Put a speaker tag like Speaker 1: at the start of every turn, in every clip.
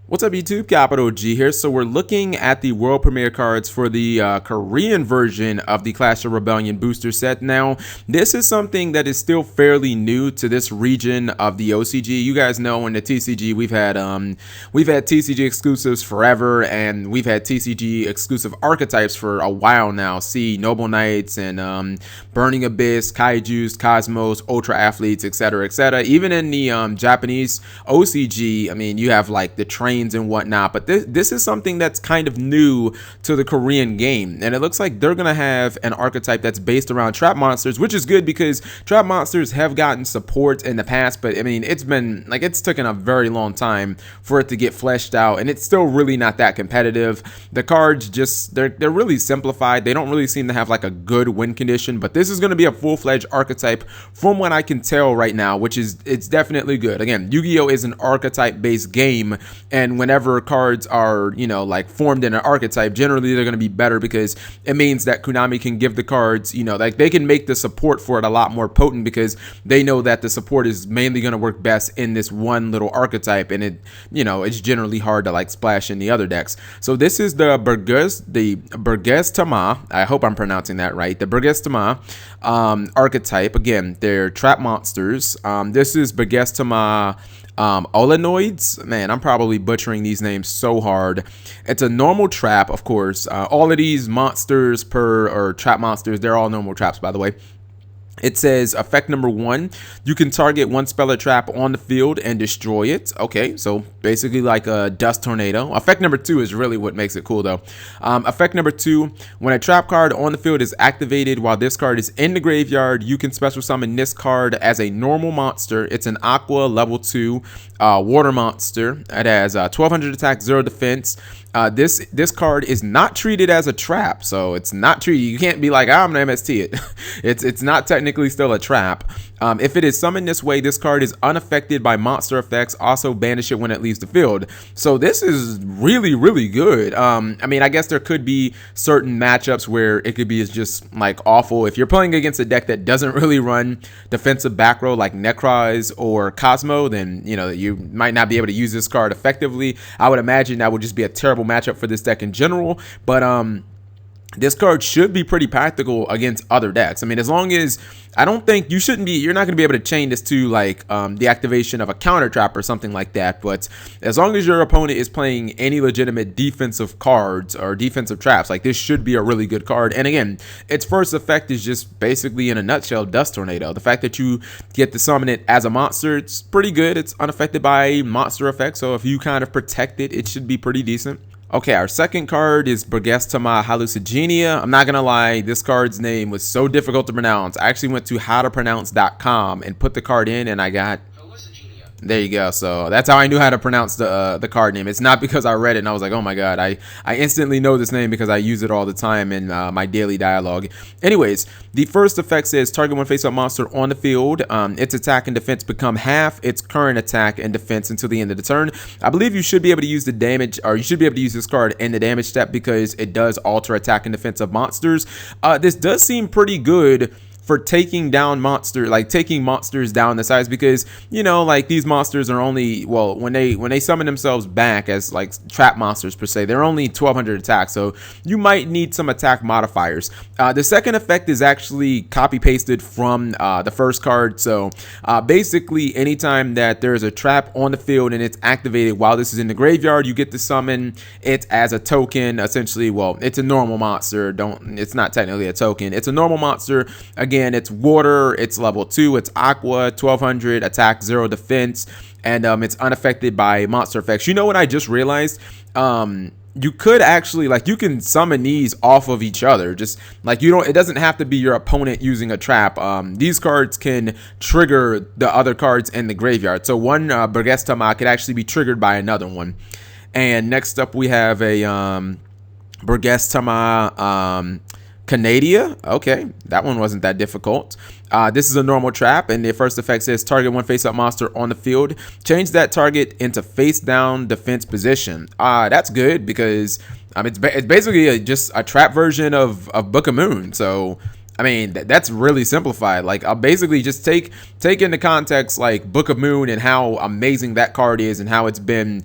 Speaker 1: What's up YouTube, Capital G here. So we're looking at the world premiere cards for the Korean version of the Clash of Rebellion booster set. Now, this is something that is still fairly new to this region of the OCG. You guys know in the TCG we've had TCG exclusives forever, and we've had TCG exclusive archetypes for a while now. See Noble Knights and Burning Abyss, Kaijus, Cosmos, Ultra Athletes, etc., etc. Even in the Japanese OCG, I mean, you have like the train and whatnot, but this is something that's kind of new to the Korean game, and it looks like they're gonna have an archetype that's based around trap monsters, which is good because trap monsters have gotten support in the past, but I mean it's taken a very long time for it to get fleshed out, and it's still really not that competitive. The cards just they're really simplified. They don't really seem to have like a good win condition, but this is going to be a full-fledged archetype from what I can tell right now, which is it's definitely good. Again, Yu-Gi-Oh is an archetype based game, and whenever cards are, you know, like formed in an archetype, generally they're going to be better because it means that Konami can give the cards, you know, like they can make the support for it a lot more potent because they know that the support is mainly going to work best in this one little archetype, and it, you know, it's generally hard to like splash in the other decks. So this is the Burgestama, I hope I'm pronouncing that right, the Burgestama archetype. Again, they're trap monsters. This is Burgestama Olenoids. Man, I'm probably butchering these names so hard. It's a normal trap, of course. All of these monsters or trap monsters, they're all normal traps, by the way. It says effect number 1, you can target one spell or trap on the field and destroy it. Okay, so basically like a dust tornado. Effect number 2 is really what makes it cool though. Effect number 2, when a trap card on the field is activated while this card is in the graveyard, you can special summon this card as a normal monster. It's an Aqua level 2 water monster. It has 1200 attack, 0 defense. This card is not treated as a trap, so it's not treated. You can't be like, I'm gonna MST it. it's not technically still a trap. If it is summoned this way, this card is unaffected by monster effects. Also banish it when it leaves the field. So this is really, really good. I mean, I guess there could be certain matchups where it could be just like awful. If you're playing against a deck that doesn't really run defensive back row like Necroz or Cosmo, then you know you might not be able to use this card effectively. I would imagine that would just be a terrible matchup for this deck in general, but this card should be pretty practical against other decks. I mean, as long as I don't think you're not going to be able to chain this to like the activation of a counter trap or something like that, but as long as your opponent is playing any legitimate defensive cards or defensive traps, like this should be a really good card. And again, its first effect is just basically in a nutshell dust tornado. The fact that you get to summon it as a monster, it's pretty good. It's unaffected by monster effects, so if you kind of protect it, it should be pretty decent. Okay, our second card is Burgestama Hallucagenia. I'm not gonna lie, this card's name was so difficult to pronounce. I actually went to howtopronounce.com and put the card in, and I got there you go. So that's how I knew how to pronounce the card name. It's not because I read it and I was like, oh my god, I instantly know this name because I use it all the time in my daily dialogue. Anyways, the first effect says target one face-up monster on the field. Its attack and defense become half its current attack and defense until the end of the turn. I believe you should be able to use the damage, or you should be able to use this card in the damage step because it does alter attack and defense of monsters. This does seem pretty good for taking down taking monsters down the size, because you know, like these monsters are only, well, when they summon themselves back as like trap monsters per se, they're only 1200 attack, so you might need some attack modifiers. The second effect is actually copy pasted from the first card. So basically anytime that there's a trap on the field and it's activated while this is in the graveyard, you get to summon it as a token. Essentially, well, it's a normal monster. It's not technically a token, it's a normal monster. Again, it's water, it's level 2, it's aqua, 1200 attack, 0 defense, and it's unaffected by monster effects. You know what I just realized? You could actually, like, you can summon these off of each other. Just like it doesn't have to be your opponent using a trap. These cards can trigger the other cards in the graveyard. So one Burgestama could actually be triggered by another one. And next up we have a Burgestama Canadia. Okay, that one wasn't that difficult. This is a normal trap, and the first effect says target one face-up monster on the field. Change that target into face-down defense position. That's good because it's basically just a trap version of Book of Moon. So I mean, that's really simplified. Like, I'll basically just take into context like Book of Moon and how amazing that card is and how it's been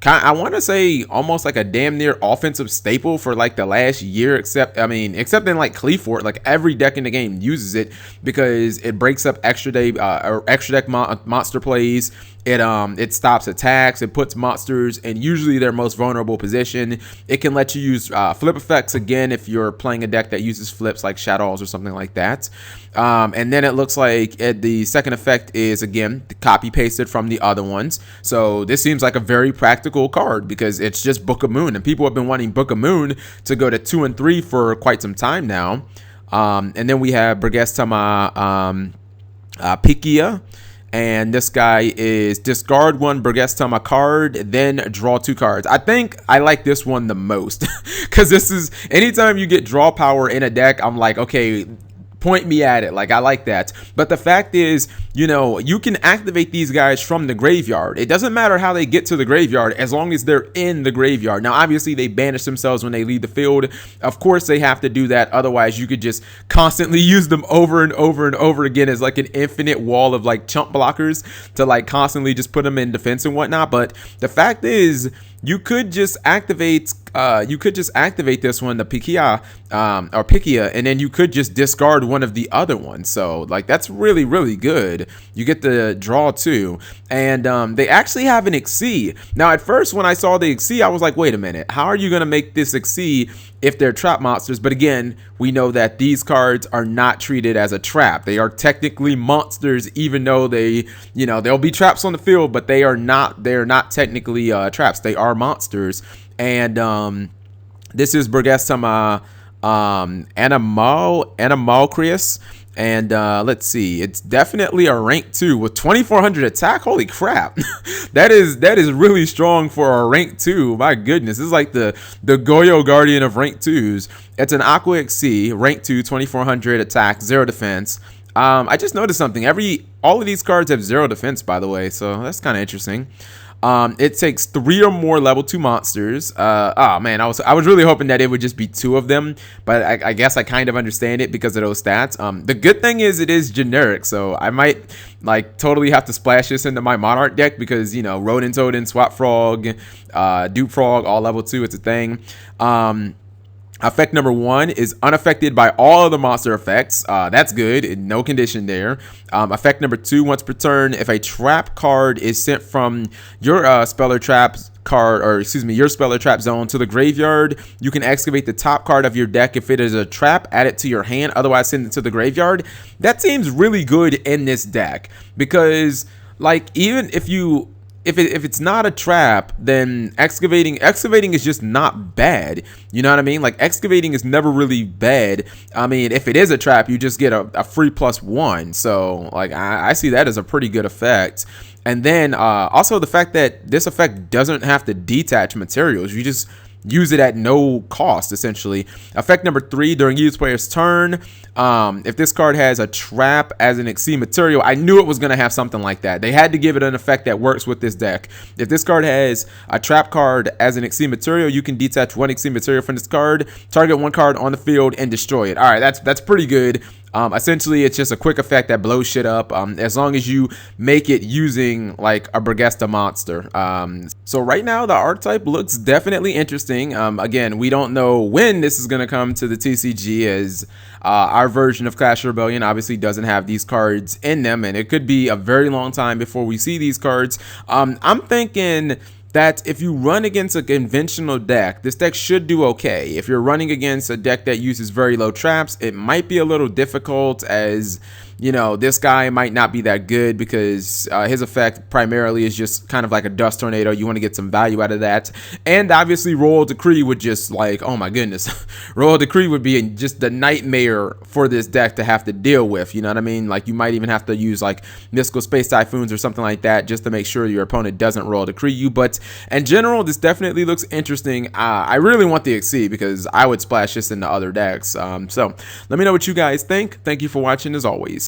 Speaker 1: I want to say almost like a damn near offensive staple for like the last year, except in like Cleafort, like every deck in the game uses it because it breaks up extra deck monster plays. It stops attacks. It puts monsters in usually their most vulnerable position. It can let you use flip effects again if you're playing a deck that uses flips like Shadows or something like that. And then it looks like the second effect is again copy pasted from the other ones. So this seems like a very practical card because it's just Book of Moon, and people have been wanting Book of Moon to go to 2 and 3 for quite some time now. And then we have Burgestama Pikia. And this guy is discard 1 Burgestama card, then draw 2 cards. I think I like this one the most because this is anytime you get draw power in a deck, I'm like, okay, point me at it. Like, I like that. But the fact is, you know, you can activate these guys from the graveyard. It doesn't matter how they get to the graveyard as long as they're in the graveyard. Now, obviously, they banish themselves when they leave the field. Of course, they have to do that. Otherwise, you could just constantly use them over and over and over again as like an infinite wall of like chump blockers to like constantly just put them in defense and whatnot. But the fact is, you could just activate this one, the Pikia or Pikia, and then you could just discard one of the other ones. So like that's really, really good. You get the draw too, and they actually have an Xyz. Now at first when I saw the Xyz, I was like, wait a minute, how are you gonna make this Xyz if they're trap monsters? But again, we know that these cards are not treated as a trap. They are technically monsters, even though they, you know, there'll be traps on the field, but they're not technically traps. They are monsters. And this is Burgestama Anamalous. And let's see, it's definitely a rank 2 with 2400 attack. Holy crap. that is really strong for a rank 2. My goodness, this is like the Goyo Guardian of rank 2s. It's an Aqua Xyz, rank 2, 2400 attack, 0 defense. I just noticed something. All of these cards have 0 defense, by the way, so that's kind of interesting. It takes 3 or more level 2 monsters. Oh man, I was really hoping that it would just be 2 of them, but I guess I kind of understand it because of those stats. The good thing is it is generic, so I might like totally have to splash this into my Monarch deck because, you know, Rodin Totem, Swap Frog, Dupe Frog, all level 2, it's a thing. Effect number 1 is unaffected by all other monster effects. That's good. No condition there. Effect number 2, once per turn, if a trap card is sent from your Speller Trap card, or excuse me, your Speller Trap zone to the graveyard, you can excavate the top card of your deck. If it is a trap, add it to your hand. Otherwise, send it to the graveyard. That seems really good in this deck because, like, even if it's not a trap, then excavating is just not bad. You know what I mean? Like, excavating is never really bad. I mean, if it is a trap, you just get a free +1. So like I see that as a pretty good effect. And then also the fact that this effect doesn't have to detach materials. You just use it at no cost, essentially. Effect number 3, during each player's turn, if this card has a trap as an Xyz material, I knew it was going to have something like that. They had to give it an effect that works with this deck. If this card has a trap card as an Xyz material, you can detach 1 Xyz material from this card, target 1 card on the field, and destroy it. All right, that's pretty good. Essentially, it's just a quick effect that blows shit up as long as you make it using like a Burgesta monster. So right now, the archetype looks definitely interesting. Again, we don't know when this is going to come to the TCG, as our version of Clash Rebellion obviously doesn't have these cards in them, and it could be a very long time before we see these cards. I'm thinking that if you run against a conventional deck, this deck should do okay. If you're running against a deck that uses very low traps, it might be a little difficult, as you know, this guy might not be that good because his effect primarily is just kind of like a dust tornado. You want to get some value out of that. And obviously Royal Decree would just like, oh my goodness, Royal Decree would be just the nightmare for this deck to have to deal with. You know what I mean? Like, you might even have to use like Mystical Space Typhoons or something like that just to make sure your opponent doesn't Royal Decree you. But in general, this definitely looks interesting. I really want the Xyz because I would splash this into other decks. So let me know what you guys think. Thank you for watching as always.